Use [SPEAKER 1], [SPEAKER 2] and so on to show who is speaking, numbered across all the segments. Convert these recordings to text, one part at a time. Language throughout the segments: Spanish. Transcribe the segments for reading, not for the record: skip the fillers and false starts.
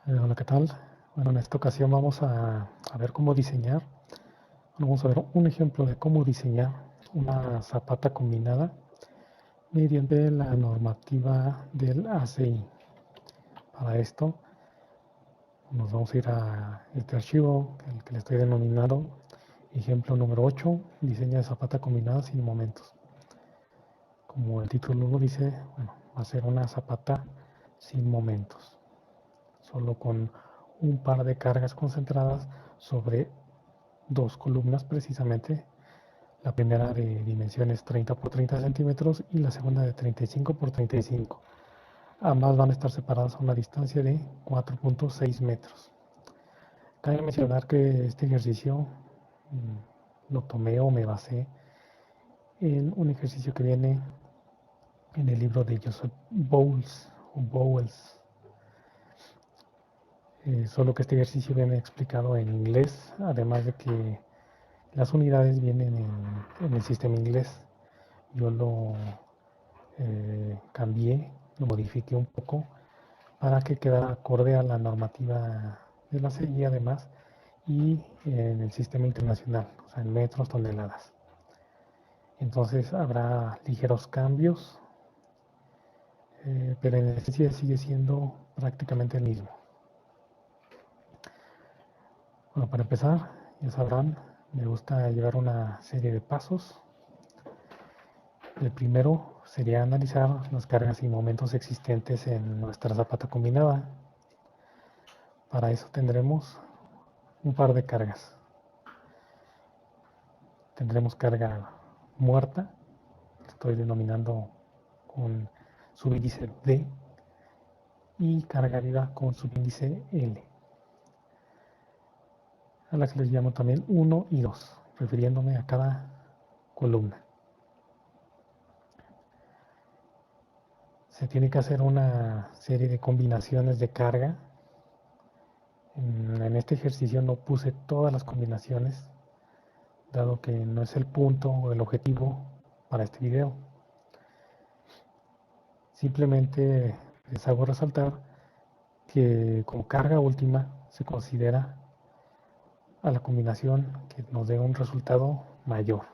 [SPEAKER 1] Hola, ¿qué tal? Bueno, en esta ocasión vamos a ver cómo diseñar, vamos a ver un ejemplo de cómo diseñar una zapata combinada mediante la normativa del ACI. Para esto nos vamos a ir a este archivo, el que le estoy denominando ejemplo número 8, diseño de zapata combinada sin momentos. Como el título lo dice, bueno, va a ser una zapata sin momentos, solo con un par de cargas concentradas sobre dos columnas precisamente, la primera de dimensiones 30 por 30 centímetros y la segunda de 35 por 35. Ambas van a estar separadas a una distancia de 4.6 metros. Cabe mencionar que este ejercicio lo tomé o me basé en un ejercicio que viene en el libro de Joseph Bowles. Solo que este ejercicio viene explicado en inglés, además de que las unidades vienen en el sistema inglés. Yo lo cambié, lo modifiqué un poco para que quedara acorde a la normativa de la CI además y en el sistema internacional, o sea, en metros, toneladas. Entonces habrá ligeros cambios, pero en esencia sigue siendo prácticamente el mismo. Bueno, para empezar, ya sabrán, me gusta llevar una serie de pasos. El primero sería analizar las cargas y momentos existentes en nuestra zapata combinada. Para eso tendremos un par de cargas. Tendremos carga muerta, estoy denominando con subíndice D, y carga viva con subíndice L, a la que les llamo también 1 y 2, refiriéndome a cada columna. Se tiene que hacer una serie de combinaciones de carga. En este ejercicio no puse todas las combinaciones, dado que no es el punto o el objetivo para este video. Simplemente les hago resaltar que como carga última se considera a la combinación que nos dé un resultado mayor.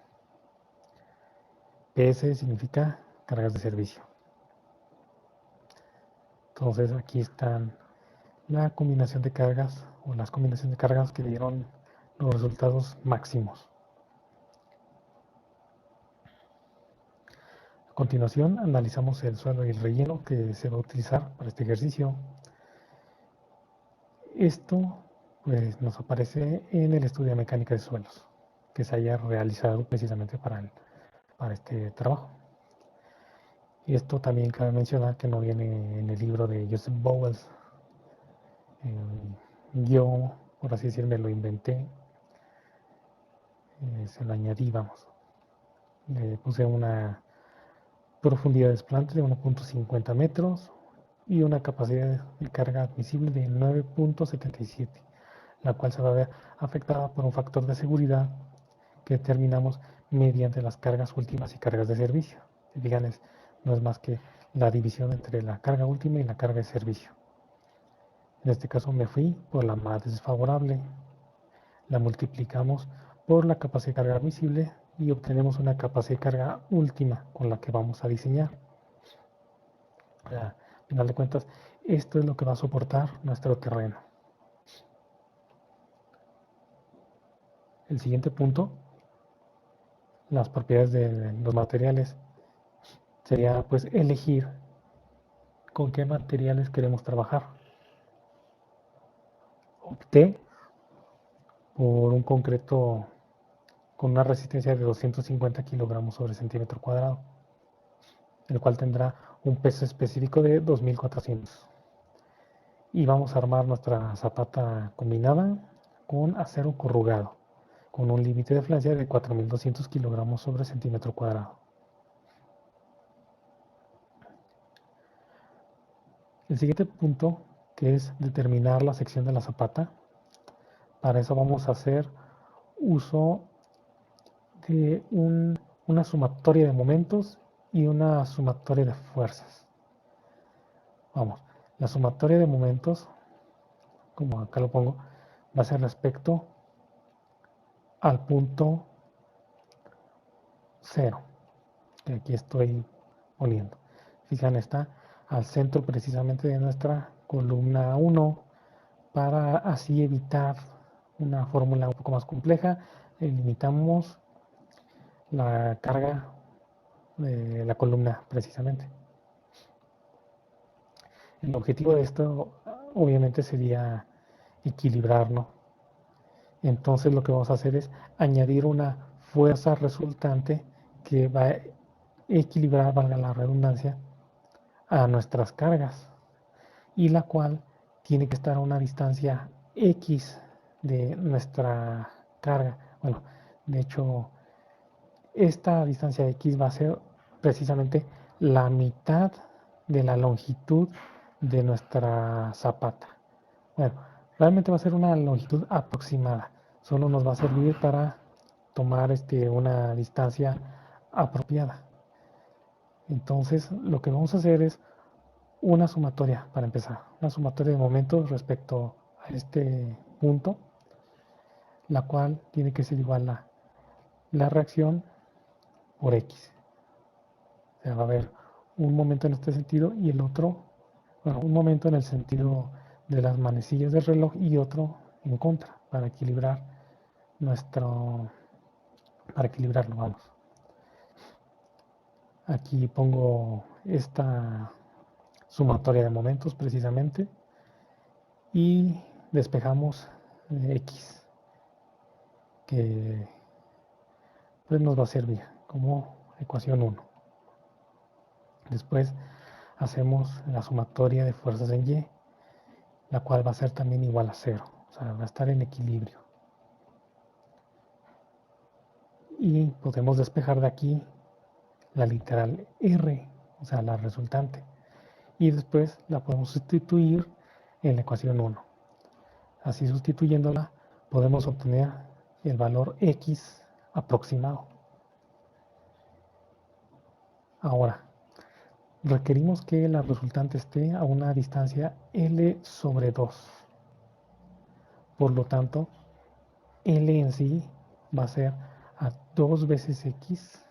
[SPEAKER 1] PS significa cargas de servicio. Entonces aquí están la combinación de cargas o las combinaciones de cargas que dieron los resultados máximos. A continuación analizamos el suelo y el relleno que se va a utilizar para este ejercicio. Esto pues, nos aparece en el estudio de mecánica de suelos que se haya realizado precisamente para este trabajo. Y esto también cabe mencionar que no viene en el libro de Joseph Bowles. Yo, por así decirlo, me lo inventé, se lo añadí, vamos. Le puse una profundidad de desplante de 1.50 metros y una capacidad de carga admisible de 9.77, la cual se va a ver afectada por un factor de seguridad que determinamos mediante las cargas últimas y cargas de servicio. Si fijan, no es más que la división entre la carga última y la carga de servicio. En este caso me fui por la más desfavorable, la multiplicamos por la capacidad de carga admisible y obtenemos una capacidad de carga última con la que vamos a diseñar. Al final de cuentas, esto es lo que va a soportar nuestro terreno. El siguiente punto, las propiedades de los materiales, sería pues elegir con qué materiales queremos trabajar. Opté por un concreto con una resistencia de 250 kilogramos sobre centímetro cuadrado, el cual tendrá un peso específico de 2400. Y vamos a armar nuestra zapata combinada con acero corrugado, con un límite de flancia de 4200 kilogramos sobre centímetro cuadrado. El siguiente punto, que es determinar la sección de la zapata, para eso vamos a hacer uso de una sumatoria de momentos y una sumatoria de fuerzas. Vamos, la sumatoria de momentos como acá lo pongo, va a ser respecto al punto 0, que aquí estoy poniendo. Fijan, está al centro precisamente de nuestra columna 1, para así evitar una fórmula un poco más compleja. Limitamos la carga de la columna precisamente. El objetivo de esto obviamente sería equilibrar, ¿no? Entonces lo que vamos a hacer es añadir una fuerza resultante que va a equilibrar, valga la redundancia, a nuestras cargas, y la cual tiene que estar a una distancia X de nuestra carga. Bueno, de hecho, esta distancia X va a ser precisamente la mitad de la longitud de nuestra zapata. Bueno, realmente va a ser una longitud aproximada. Solo nos va a servir para tomar una distancia apropiada. Entonces, lo que vamos a hacer es una sumatoria para empezar. Una sumatoria de momentos respecto a este punto, la cual tiene que ser igual a la reacción por X. O sea, va a haber un momento en este sentido y el otro, bueno, un momento en el sentido de las manecillas del reloj y otro en contra, para equilibrar para equilibrarlo, vamos. Aquí pongo esta sumatoria de momentos precisamente y despejamos X, que pues nos va a servir como ecuación 1. Después hacemos la sumatoria de fuerzas en Y, la cual va a ser también igual a 0, o sea, va a estar en equilibrio. Y podemos despejar de aquí la literal R, o sea, la resultante. Y después la podemos sustituir en la ecuación 1. Así, sustituyéndola, podemos obtener el valor X aproximado. Ahora, requerimos que la resultante esté a una distancia L sobre 2. Por lo tanto, L en sí va a ser a 2 veces X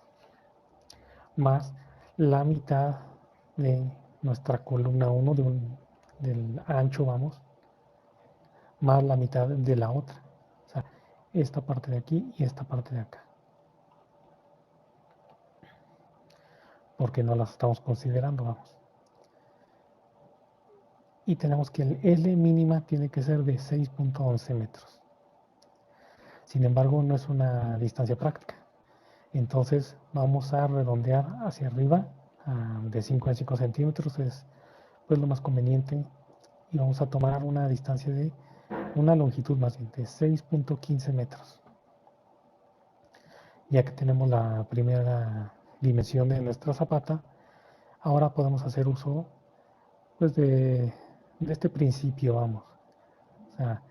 [SPEAKER 1] más la mitad de nuestra columna 1 del ancho, vamos, más la mitad de la otra. O sea, esta parte de aquí y esta parte de acá. Porque no las estamos considerando, vamos. Y tenemos que el L mínima tiene que ser de 6.11 metros. Sin embargo, no es una distancia práctica. Entonces vamos a redondear hacia arriba de 5 en 5 centímetros. Es pues lo más conveniente. Y vamos a tomar una distancia de una longitud más bien de 6.15 metros. Ya que tenemos la primera dimensión de nuestra zapata, ahora podemos hacer uso pues de este principio, vamos. O sea,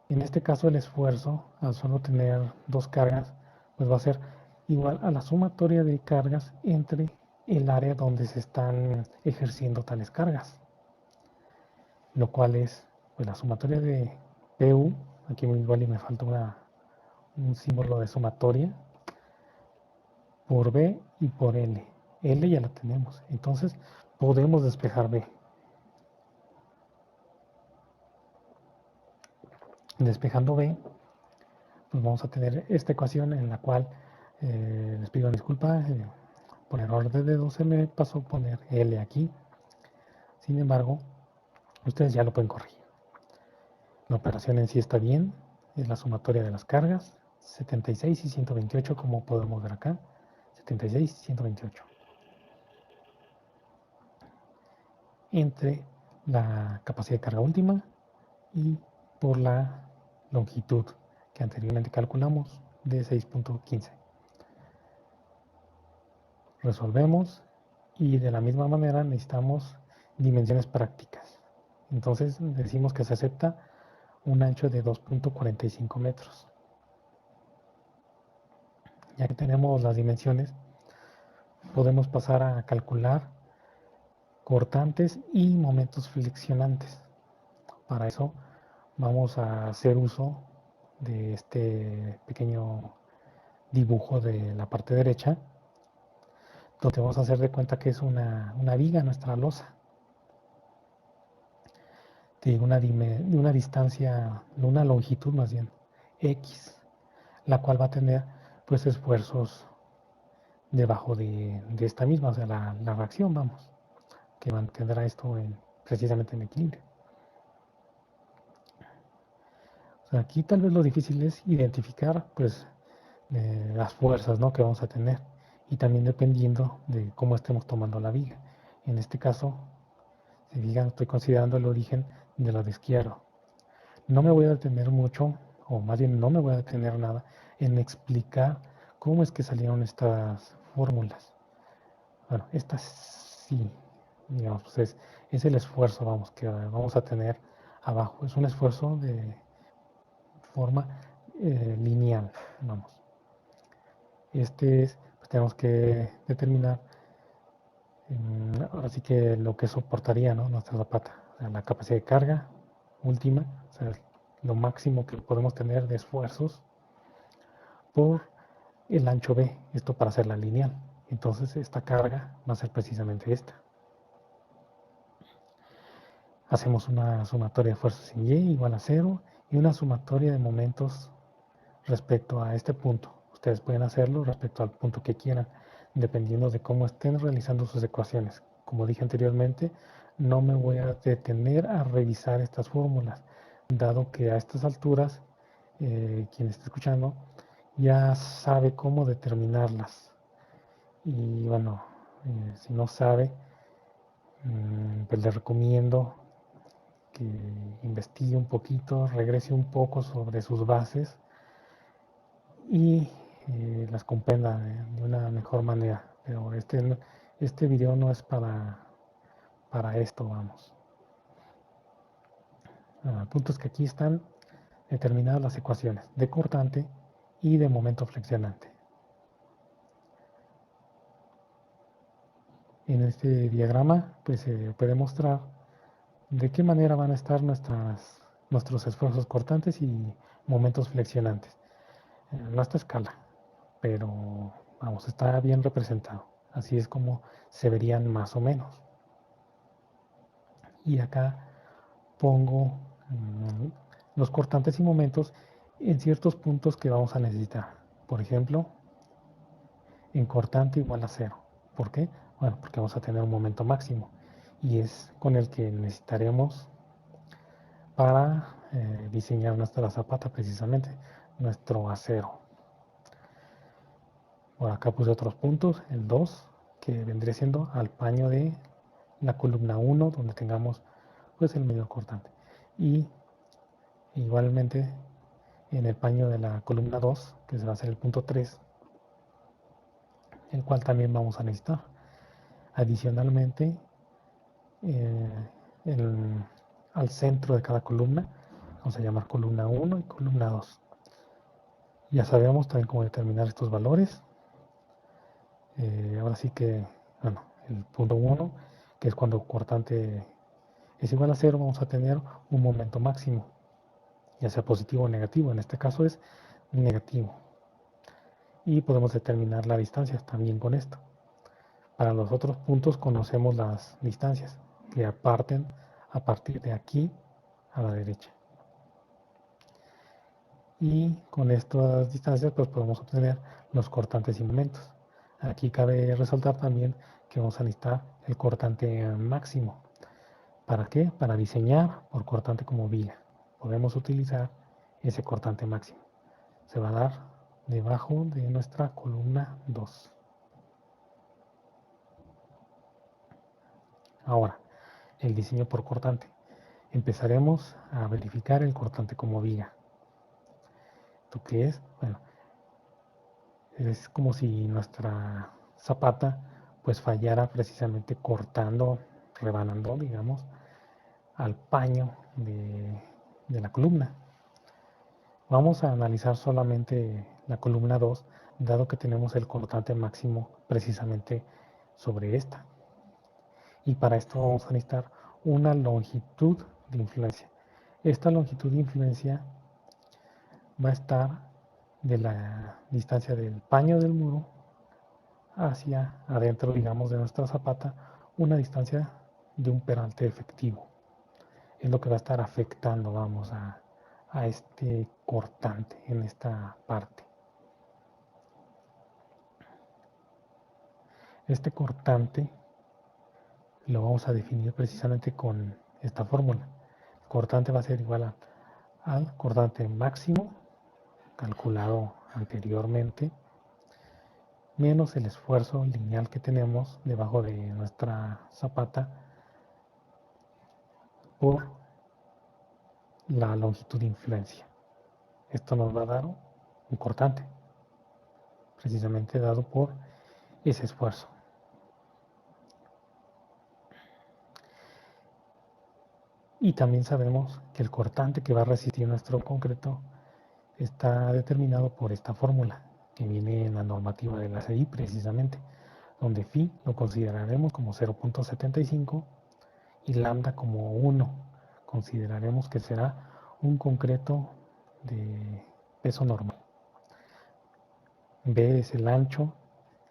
[SPEAKER 1] en este caso el esfuerzo, al solo tener dos cargas, pues va a ser igual a la sumatoria de cargas entre el área donde se están ejerciendo tales cargas, lo cual es pues la sumatoria de PU. Aquí igual y me falta un símbolo de sumatoria, por B y por L. L ya la tenemos, entonces podemos despejar B. Despejando B, pues vamos a tener esta ecuación en la cual les pido disculpa, por error de dedo se me pasó poner L aquí. Sin embargo, ustedes ya lo pueden corregir. La operación en sí está bien, es la sumatoria de las cargas, 76 y 128, como podemos ver acá, 76 y 128. Entre la capacidad de carga última y por la longitud que anteriormente calculamos de 6.15. Resolvemos y de la misma manera necesitamos dimensiones prácticas. Entonces decimos que se acepta un ancho de 2.45 metros. Ya que tenemos las dimensiones, podemos pasar a calcular cortantes y momentos flexionantes. Para eso vamos a hacer uso de este pequeño dibujo de la parte derecha, donde vamos a hacer de cuenta que es una viga nuestra losa, de una distancia, de una longitud más bien, X, la cual va a tener pues esfuerzos debajo de esta misma, o sea, la reacción, vamos, que mantendrá esto precisamente en equilibrio. O sea, aquí tal vez lo difícil es identificar pues las fuerzas, ¿no?, que vamos a tener, y también dependiendo de cómo estemos tomando la viga. En este caso, si fijan, estoy considerando el origen del lado izquierdo. No me voy a detener mucho, o más bien no me voy a detener nada, en explicar cómo es que salieron estas fórmulas. Bueno, estas sí, digamos, pues es el esfuerzo, vamos, que vamos a tener abajo. Es un esfuerzo de forma lineal, vamos. Pues tenemos que determinar, ahora sí que lo que soportaría, ¿no?, nuestra zapata, o sea, la capacidad de carga última, o sea, lo máximo que podemos tener de esfuerzos por el ancho B, esto para hacerla lineal. Entonces esta carga va a ser precisamente esta. Hacemos una sumatoria de fuerzas en Y igual a 0 y una sumatoria de momentos respecto a este punto. Ustedes pueden hacerlo respecto al punto que quieran, dependiendo de cómo estén realizando sus ecuaciones. Como dije anteriormente, no me voy a detener a revisar estas fórmulas, dado que a estas alturas, quien esté escuchando ya sabe cómo determinarlas. Y bueno, si no sabe, pues le recomiendo que investigue un poquito, regrese un poco sobre sus bases y las comprenda de una mejor manera. Pero este video no es para esto, vamos. El punto es que aquí están determinadas las ecuaciones de cortante y de momento flexionante. En este diagrama pues se puede mostrar de qué manera van a estar nuestros esfuerzos cortantes y momentos flexionantes. No a esta escala, pero vamos, está bien representado. Así es como se verían más o menos. Y acá pongo los cortantes y momentos en ciertos puntos que vamos a necesitar. Por ejemplo, en cortante igual a 0. ¿Por qué? Bueno, porque vamos a tener un momento máximo y es con el que necesitaremos para diseñar nuestra zapata, precisamente nuestro acero. Por acá puse otros puntos, el 2, que vendría siendo al paño de la columna 1, donde tengamos pues el medio cortante. Y igualmente en el paño de la columna 2, que se va a ser el punto 3, el cual también vamos a necesitar. Adicionalmente, al centro de cada columna, vamos a llamar columna 1 y columna 2. Ya sabemos también cómo determinar estos valores. Ahora sí que, bueno, el punto 1, que es cuando cortante es igual a 0, vamos a tener un momento máximo, ya sea positivo o negativo. En este caso es negativo. Y podemos determinar la distancia también con esto. Para los otros puntos conocemos las distancias que parten a partir de aquí a la derecha. Y con estas distancias pues podemos obtener los cortantes y momentos. Aquí cabe resaltar también que vamos a necesitar el cortante máximo. ¿Para qué? Para diseñar por cortante como viga. Podemos utilizar ese cortante máximo. Se va a dar debajo de nuestra columna 2. Ahora, el diseño por cortante. Empezaremos a verificar el cortante como viga. ¿Esto qué es? Bueno, es como si nuestra zapata pues fallara precisamente cortando, rebanando, digamos, al paño de la columna. Vamos a analizar solamente la columna 2, dado que tenemos el cortante máximo precisamente sobre esta. Y para esto vamos a necesitar una longitud de influencia. Esta longitud de influencia va a estar de la distancia del paño del muro hacia adentro, digamos, de nuestra zapata, una distancia de un peralte efectivo. Es lo que va a estar afectando, vamos, a este cortante en esta parte. Este cortante lo vamos a definir precisamente con esta fórmula. El cortante va a ser igual al cortante máximo calculado anteriormente menos el esfuerzo lineal que tenemos debajo de nuestra zapata por la longitud de influencia. Esto nos va a dar un cortante, precisamente dado por ese esfuerzo. Y también sabemos que el cortante que va a resistir nuestro concreto está determinado por esta fórmula que viene en la normativa de la CI precisamente, donde phi lo consideraremos como 0.75 y lambda como 1. Consideraremos que será un concreto de peso normal. B es el ancho,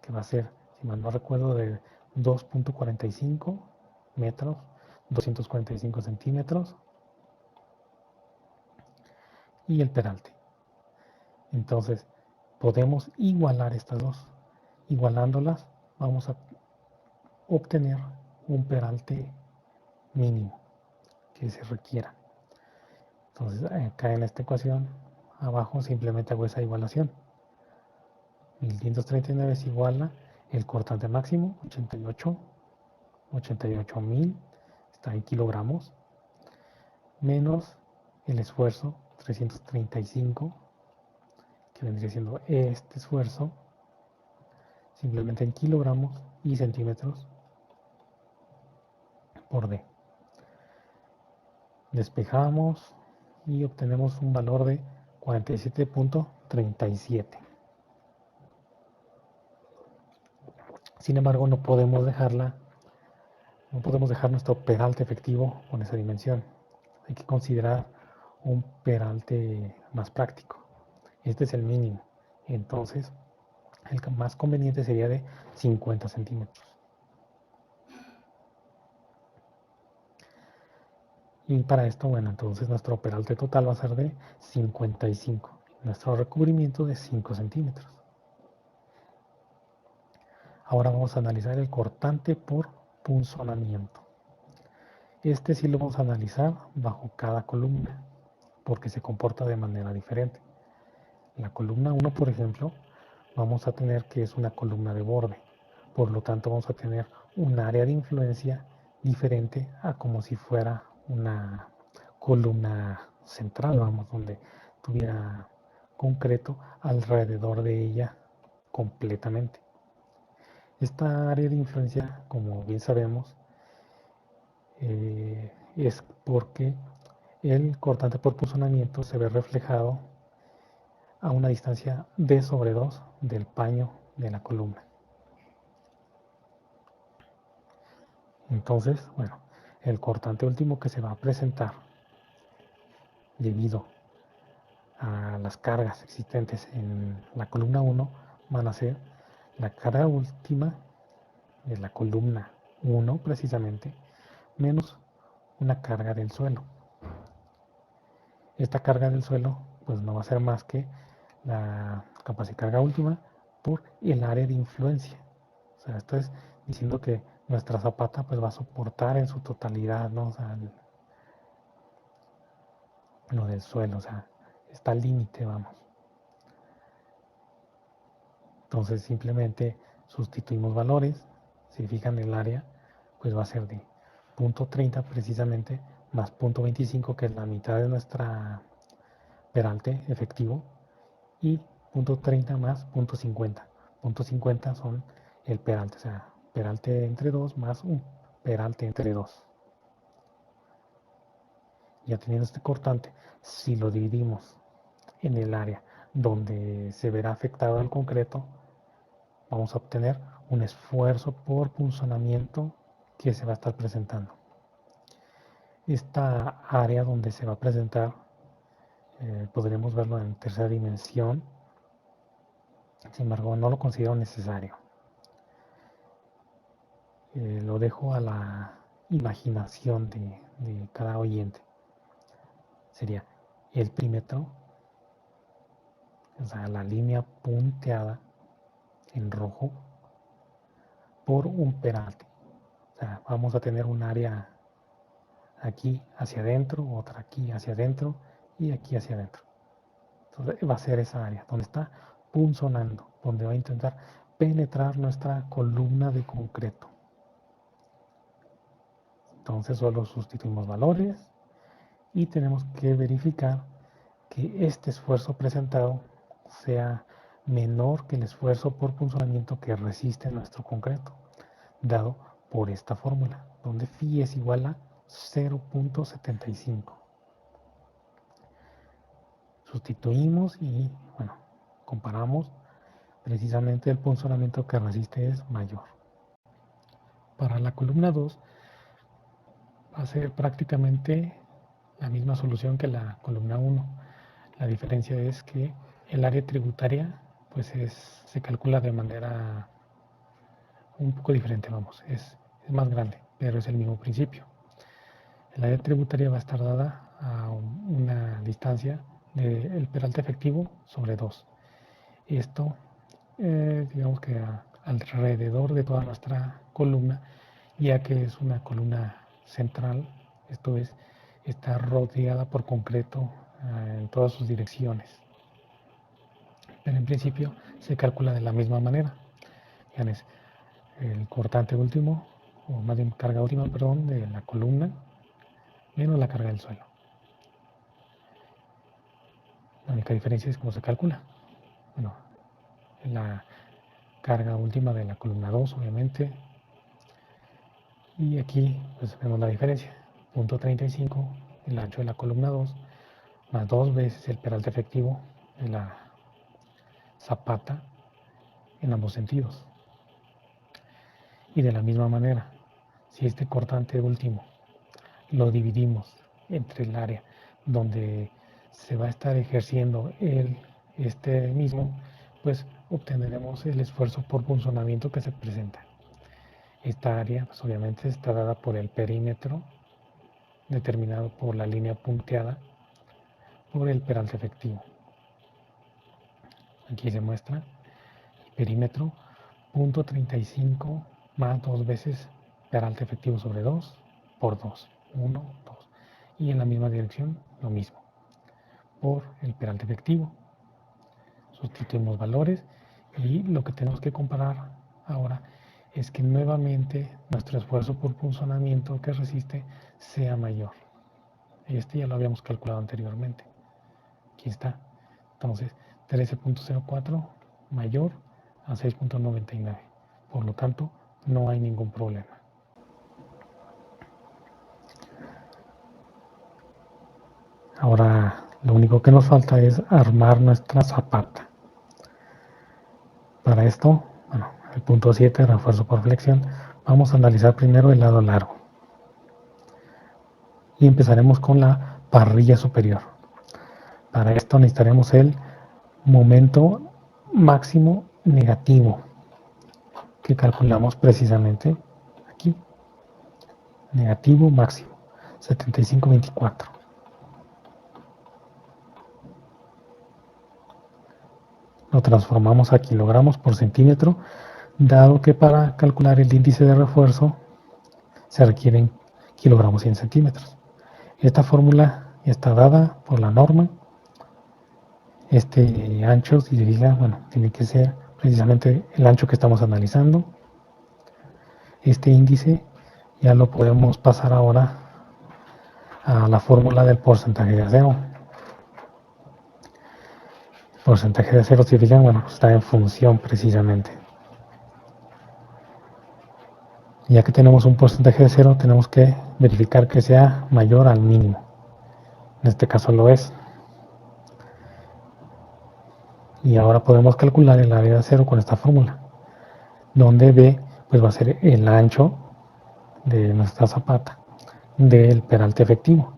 [SPEAKER 1] que va a ser, si mal no recuerdo, de 2.45 metros, 245 centímetros, y el peralte. Entonces, podemos igualar estas dos. Igualándolas, vamos a obtener un peralte mínimo que se requiera. Entonces, acá en esta ecuación, abajo simplemente hago esa igualación. 1539 es igual a el cortante máximo, 88.000, está en kilogramos, menos el esfuerzo, 335, que vendría siendo este esfuerzo, simplemente en kilogramos y centímetros por D. Despejamos y obtenemos un valor de 47.37. Sin embargo, no podemos dejar nuestro peralte efectivo con esa dimensión. Hay que considerar un peralte más práctico. Este es el mínimo. Entonces, el más conveniente sería de 50 centímetros. Y para esto, bueno, entonces nuestro peralte total va a ser de 55. Nuestro recubrimiento de 5 centímetros. Ahora vamos a analizar el cortante por punzonamiento. Este sí lo vamos a analizar bajo cada columna, porque se comporta de manera diferente. La columna 1, por ejemplo, vamos a tener que es una columna de borde. Por lo tanto, vamos a tener un área de influencia diferente a como si fuera una columna central, vamos, donde tuviera concreto alrededor de ella completamente. Esta área de influencia, como bien sabemos, es porque el cortante por punzonamiento se ve reflejado a una distancia d sobre 2 del paño de la columna. Entonces, bueno, el cortante último que se va a presentar debido a las cargas existentes en la columna 1 van a ser la carga última de la columna 1 precisamente menos una carga del suelo. Esta carga del suelo pues no va a ser más que la capacidad de carga última por el área de influencia. O sea, esto es diciendo que nuestra zapata pues va a soportar en su totalidad, ¿no? O sea, lo del suelo, o sea, está al límite, vamos. Entonces simplemente sustituimos valores, si fijan el área, pues va a ser de 0.30 precisamente, más 0.25 que es la mitad de nuestra peralte efectivo, y 0.30 más 0.50. 0.50 son el peralte, o sea, peralte entre 2 más un peralte entre 2. Ya teniendo este cortante, si lo dividimos en el área donde se verá afectado el concreto, vamos a obtener un esfuerzo por punzonamiento que se va a estar presentando. esta área donde se va a presentar, podremos verlo en tercera dimensión. Sin embargo, no lo considero necesario. Lo dejo a la imaginación de cada oyente. Sería el perímetro, o sea, la línea punteada en rojo por un peralte. O sea, vamos a tener un área aquí hacia adentro, otra aquí hacia adentro y aquí hacia adentro. Entonces va a ser esa área donde está punzonando, donde va a intentar penetrar nuestra columna de concreto. Entonces solo sustituimos valores y tenemos que verificar que este esfuerzo presentado sea menor que el esfuerzo por punzonamiento que resiste nuestro concreto, dado por esta fórmula, donde phi es igual a 0.75. Sustituimos y, bueno, comparamos. Precisamente el punzonamiento que resiste es mayor. Para la columna 2 va a ser prácticamente la misma solución que la columna 1. La diferencia es que el área tributaria pues se calcula de manera un poco diferente, vamos, es más grande, pero es el mismo principio. El área tributaria va a estar dada a una distancia del peralte efectivo sobre 2. Esto, digamos que alrededor de toda nuestra columna, ya que es una columna central, esto es, está rodeada por concreto en todas sus direcciones. Pero en principio se calcula de la misma manera. Es el cortante último, o más bien carga última, perdón, de la columna, menos la carga del suelo. La única diferencia es cómo se calcula. Bueno, la carga última de la columna 2, obviamente. Y aquí pues vemos la diferencia. Punto 35, el ancho de la columna 2, más 2 veces el peralte efectivo de la zapata en ambos sentidos. Y de la misma manera, si este cortante último lo dividimos entre el área donde se va a estar ejerciendo este mismo, pues obtendremos el esfuerzo por punzonamiento que se presenta. Esta área pues obviamente está dada por el perímetro determinado por la línea punteada por el peralte efectivo. Aquí se muestra el perímetro, punto 35 más 2 veces peralte efectivo sobre 2 por 2, 1, 2. Y en la misma dirección lo mismo, por el peralte efectivo. Sustituimos valores y lo que tenemos que comparar ahora es que nuevamente nuestro esfuerzo por punzonamiento que resiste sea mayor. Este ya lo habíamos calculado anteriormente. Aquí está. Entonces, 13.04 mayor a 6.99. Por lo tanto, no hay ningún problema. Ahora, lo único que nos falta es armar nuestra zapata. Para esto, bueno, el punto 7, refuerzo por flexión, vamos a analizar primero el lado largo. Y empezaremos con la parrilla superior. Para esto necesitaremos el momento máximo negativo, que calculamos precisamente aquí. Negativo máximo, 75.24. Lo transformamos a kilogramos por centímetro, dado que para calcular el índice de refuerzo se requieren kilogramos en centímetros. Esta fórmula está dada por la norma. Este ancho, si se fija, bueno, tiene que ser precisamente el ancho que estamos analizando. Este índice ya lo podemos pasar ahora a la fórmula del porcentaje de acero. El porcentaje de acero, si se fijan, bueno, está en función precisamente. Ya que tenemos un porcentaje de cero, tenemos que verificar que sea mayor al mínimo. En este caso lo es. Y ahora podemos calcular el área de acero con esta fórmula, donde B pues va a ser el ancho de nuestra zapata del peralte efectivo.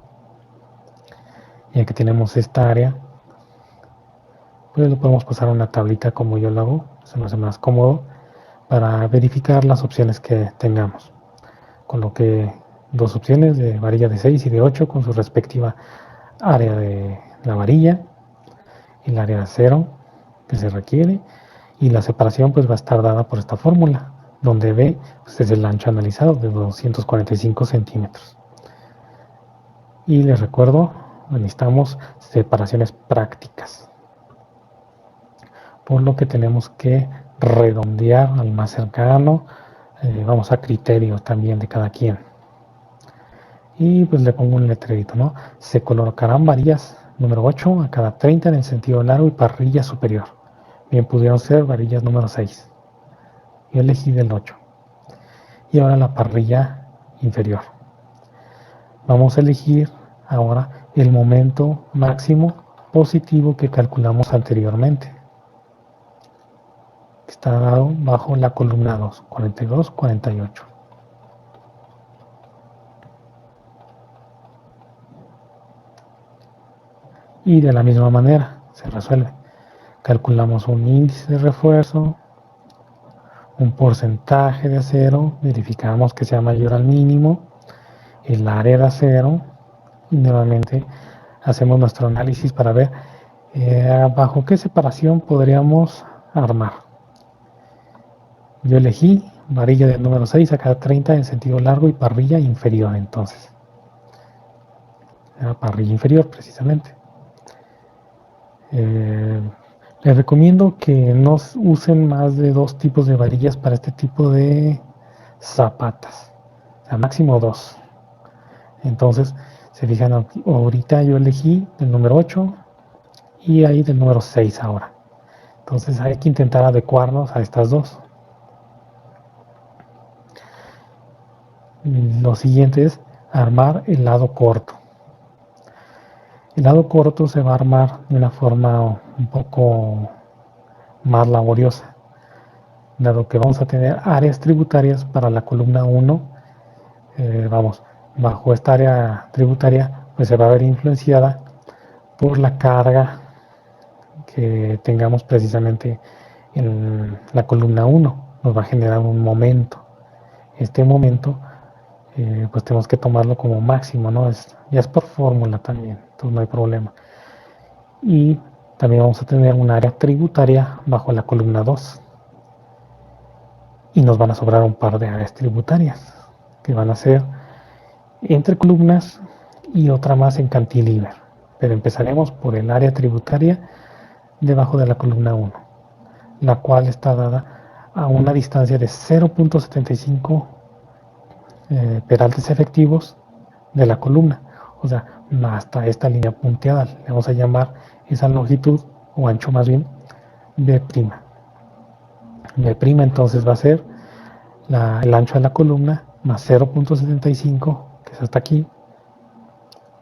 [SPEAKER 1] Ya que tenemos esta área, pues lo podemos pasar a una tablita como yo lo hago, se me hace más cómodo para verificar las opciones que tengamos. Coloqué dos opciones de varilla de 6 y de 8 con su respectiva área de la varilla, el área de acero que se requiere, y la separación pues va a estar dada por esta fórmula, donde B pues, es el ancho analizado de 245 centímetros. Y les recuerdo, necesitamos separaciones prácticas, por lo que tenemos que redondear al más cercano, vamos a criterio también de cada quien. Y pues le pongo un letrerito, ¿no? Se colocarán varillas número 8 a cada 30 en el sentido largo y parrilla superior. Bien, pudieron ser varillas número 6. Yo elegí del 8. Y ahora la parrilla inferior. Vamos a elegir ahora el momento máximo positivo que calculamos anteriormente. Está dado bajo la columna 2, 42, 48. Y de la misma manera se resuelve. Calculamos un índice de refuerzo, un porcentaje de acero, verificamos que sea mayor al mínimo, el área de acero, y nuevamente hacemos nuestro análisis para ver bajo qué separación podríamos armar. Yo elegí varilla del número 6 a cada 30 en sentido largo y parrilla inferior, entonces. Era parrilla inferior, precisamente. Les recomiendo que no usen más de 2 tipos de varillas para este tipo de zapatas. O sea, máximo 2. Entonces, se fijan, ahorita yo elegí el número 8 y ahí del número 6 ahora. Entonces hay que intentar adecuarnos a estas dos. Lo siguiente es armar el lado corto. El lado corto se va a armar de una forma un poco más laboriosa, dado que vamos a tener áreas tributarias para la columna 1. Bajo esta área tributaria pues se va a ver influenciada por la carga que tengamos precisamente en la columna 1. Nos va a generar un momento. Este momento pues tenemos que tomarlo como máximo, ¿no? Ya es por fórmula también, entonces no hay problema. Y también vamos a tener un área tributaria bajo la columna 2. Y nos van a sobrar un par de áreas tributarias, que van a ser entre columnas y otra más en cantilever. Pero empezaremos por el área tributaria debajo de la columna 1, la cual está dada a una distancia de 0.75 peraltes efectivos de la columna, o sea, hasta esta línea punteada. Le vamos a llamar esa longitud, o ancho más bien, B'. B' entonces va a ser el ancho de la columna más 0.75, que es hasta aquí.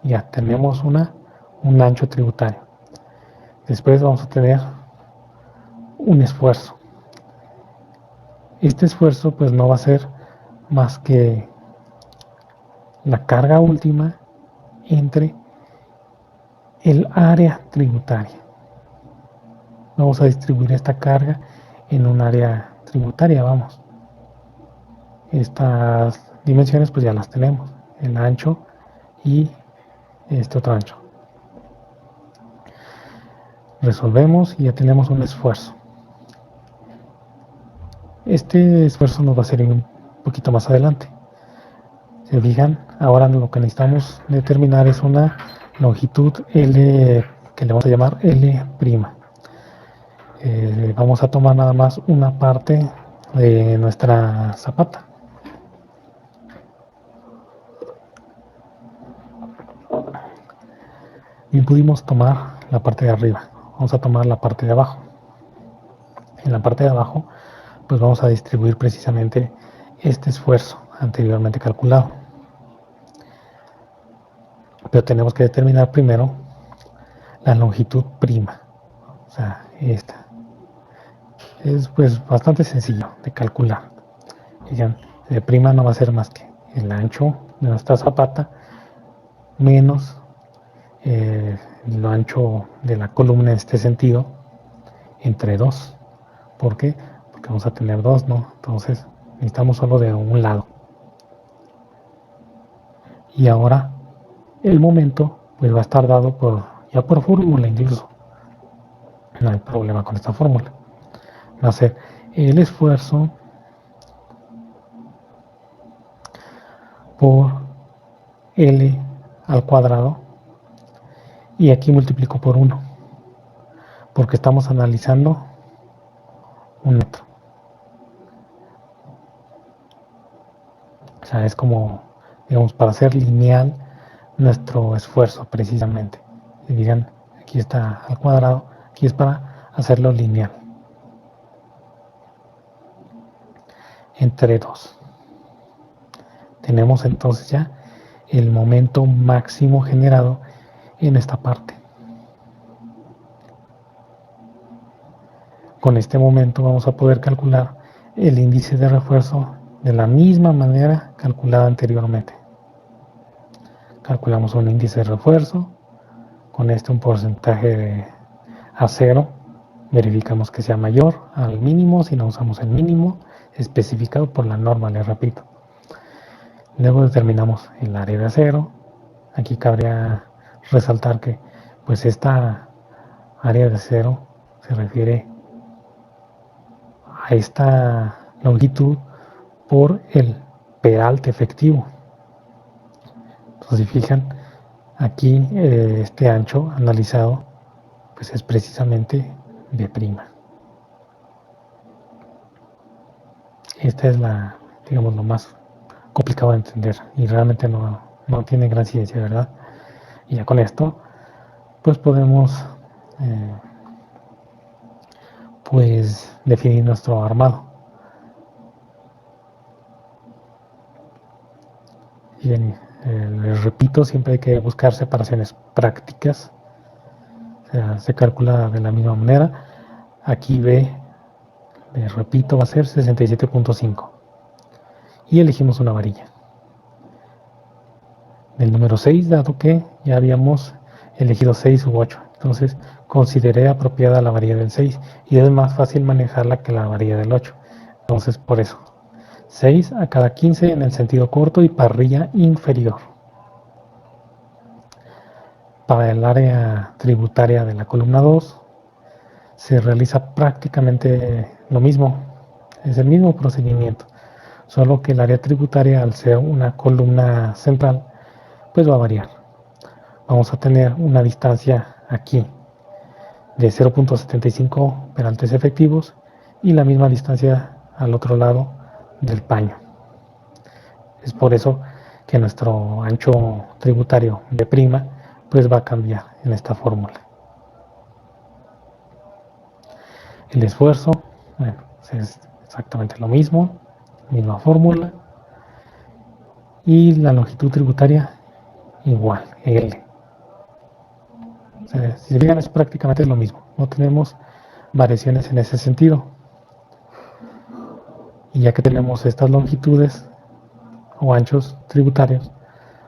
[SPEAKER 1] Ya tenemos un ancho tributario. Después vamos a tener un esfuerzo. Este esfuerzo pues no va a ser más que la carga última entre el área tributaria. Vamos a distribuir esta carga en un área tributaria, vamos. Estas dimensiones pues ya las tenemos, el ancho y este otro ancho. Resolvemos y ya tenemos un esfuerzo. Este esfuerzo nos va a servir un poquito más adelante. Se fijan, ahora lo que necesitamos determinar es una longitud L, que le vamos a llamar L'. Vamos a tomar nada más una parte de nuestra zapata. Y pudimos tomar la parte de arriba. Vamos a tomar la parte de abajo. En la parte de abajo, pues vamos a distribuir precisamente este esfuerzo anteriormente calculado. Pero tenemos que determinar primero la longitud prima. O sea, esta. Es pues bastante sencillo de calcular. Fíjense, de prima no va a ser más que el ancho de nuestra zapata menos lo ancho de la columna en este sentido entre 2. ¿Por qué? Porque vamos a tener 2, ¿no? Entonces necesitamos solo de un lado. Y ahora el momento pues va a estar dado ya por fórmula incluso. No hay problema con esta fórmula. Va a ser el esfuerzo por L al cuadrado y aquí multiplico por 1 porque estamos analizando un metro. O sea, es como, digamos, para hacer lineal nuestro esfuerzo precisamente. Y digan, aquí está al cuadrado, aquí es para hacerlo lineal. Entre 2. Tenemos entonces ya el momento máximo generado en esta parte. Con este momento vamos a poder calcular el índice de refuerzo de la misma manera calculada anteriormente. Calculamos un índice de refuerzo, con este un porcentaje a 0, verificamos que sea mayor al mínimo, si no usamos el mínimo especificado por la norma, les repito. Luego determinamos el área de acero. Aquí cabría resaltar que pues esta área de acero se refiere a esta longitud por el peralte efectivo. Entonces, si fijan, aquí este ancho analizado pues es precisamente B'. Esta es digamos, lo más complicado de entender y realmente no tiene gran ciencia, ¿verdad? Y ya con esto, pues podemos pues definir nuestro armado. Y les repito, siempre hay que buscar separaciones prácticas. O sea, se calcula de la misma manera. Aquí B, les repito, va a ser 67.5. Y elegimos una varilla. Del número 6, dado que ya habíamos elegido 6 u 8. Entonces consideré apropiada la varilla del 6 y es más fácil manejarla que la varilla del 8. Entonces por eso, 6 a cada 15 en el sentido corto y parrilla inferior. Para el área tributaria de la columna 2 se realiza prácticamente lo mismo, es el mismo procedimiento, solo que el área tributaria, al ser una columna central, pues va a variar. Vamos a tener una distancia aquí de 0.75 peraltes efectivos y la misma distancia al otro lado del paño. Es por eso que nuestro ancho tributario de prima pues va a cambiar en esta fórmula. El esfuerzo, bueno, es exactamente lo mismo, misma fórmula. Y la longitud tributaria igual, L. O sea, si se fijan, es prácticamente lo mismo. No tenemos variaciones en ese sentido. Y ya que tenemos estas longitudes o anchos tributarios,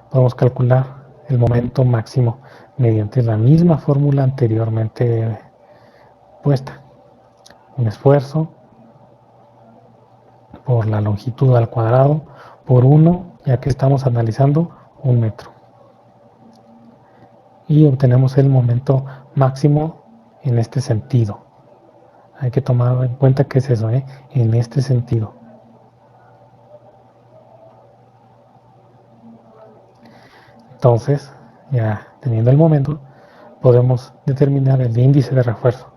[SPEAKER 1] podemos calcular el momento máximo mediante la misma fórmula anteriormente puesta. Un esfuerzo por la longitud al cuadrado por 1, ya que estamos analizando un metro. Y obtenemos el momento máximo en este sentido. Hay que tomar en cuenta que es eso, en este sentido. Entonces, ya teniendo el momento, podemos determinar el índice de refuerzo.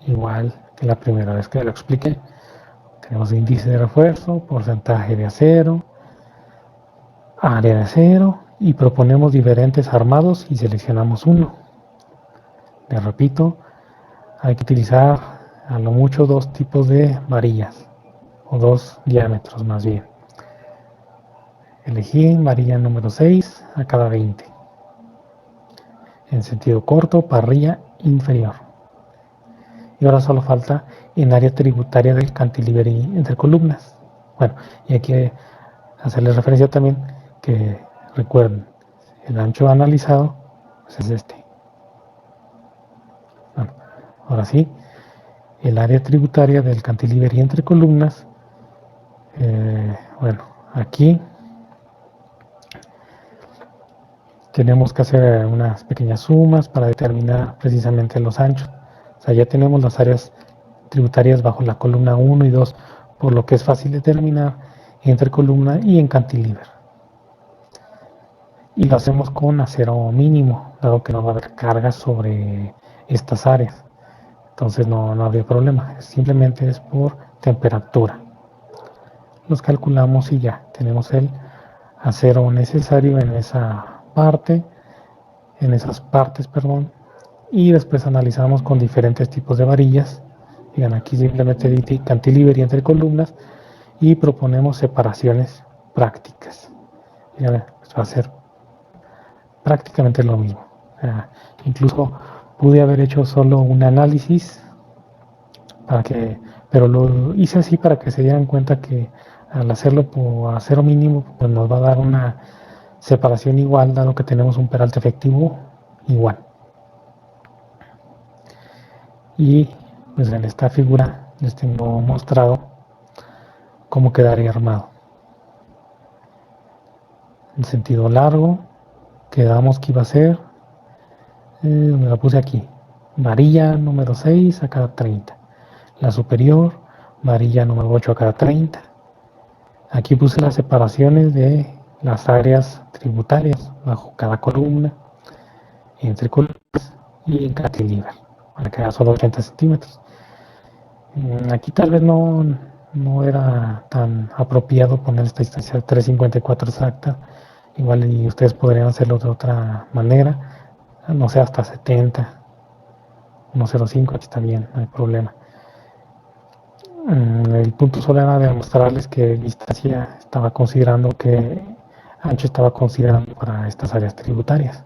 [SPEAKER 1] Igual que la primera vez que lo expliqué. Tenemos índice de refuerzo, porcentaje de acero, área de acero y proponemos diferentes armados y seleccionamos uno. Les repito, hay que utilizar a lo mucho 2 tipos de varillas o 2 diámetros más bien. Elegí varilla número 6 a cada 20. En sentido corto, parrilla inferior. Y ahora solo falta en área tributaria del cantilever entre columnas. Bueno, y hay que hacerle referencia también que recuerden, el ancho analizado pues es este. Bueno, ahora sí, el área tributaria del cantilever y entre columnas, bueno, aquí tenemos que hacer unas pequeñas sumas para determinar precisamente los anchos. O sea, ya tenemos las áreas tributarias bajo la columna 1 y 2, por lo que es fácil determinar entre columna y en cantilever. Y lo hacemos con acero mínimo, dado que no va a haber cargas sobre estas áreas. Entonces no habría problema, simplemente es por temperatura. Los calculamos y ya tenemos el acero necesario en esa parte, en esas partes, perdón, y después analizamos con diferentes tipos de varillas. Digan, aquí simplemente cantilever y entre columnas y proponemos separaciones prácticas. Digan, pues va a ser prácticamente lo mismo. Incluso pude haber hecho solo un análisis pero lo hice así para que se dieran cuenta que al hacerlo por acero mínimo pues nos va a dar una separación igual, dado que tenemos un peralte efectivo igual. Y pues en esta figura les tengo mostrado cómo quedaría armado. En sentido largo, quedamos que iba a ser, me lo puse aquí, varilla número 6 a cada 30. La superior, varilla número 8 a cada 30. Aquí puse las separaciones de las áreas tributarias bajo cada columna, entre columnas y en cantilever, para que haga solo 80 centímetros. Aquí tal vez no era tan apropiado poner esta distancia 354 exacta, igual y ustedes podrían hacerlo de otra manera, no sé, hasta 70, 105, aquí está bien, no hay problema. El punto solo era demostrarles que distancia estaba considerando que ancho estaba considerando para estas áreas tributarias.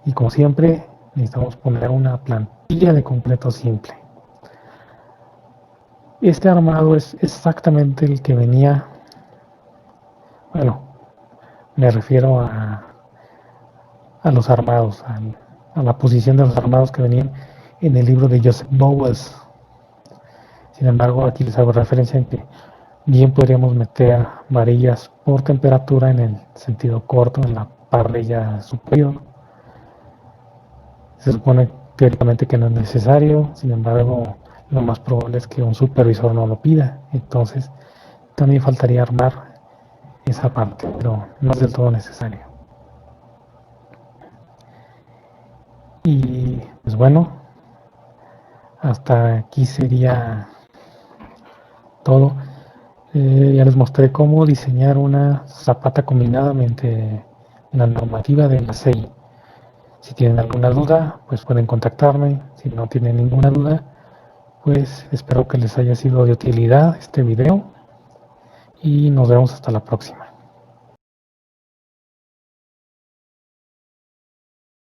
[SPEAKER 1] Y como siempre, necesitamos poner una plantilla de completo simple. Este armado es exactamente el que venía, bueno, me refiero a los armados, a la posición de los armados que venían en el libro de Joseph Bowles. Sin embargo, aquí les hago referencia en que bien podríamos meter varillas por temperatura en el sentido corto, en la parrilla superior. Se supone teóricamente que no es necesario, sin embargo, lo más probable es que un supervisor no lo pida. Entonces, también faltaría armar esa parte, pero no es del todo necesario. Y pues bueno, hasta aquí sería todo. Ya les mostré cómo diseñar una zapata combinada mediante la normativa de la CI. Si tienen alguna duda, pues pueden contactarme. Si no tienen ninguna duda, pues espero que les haya sido de utilidad este video y nos vemos hasta la próxima.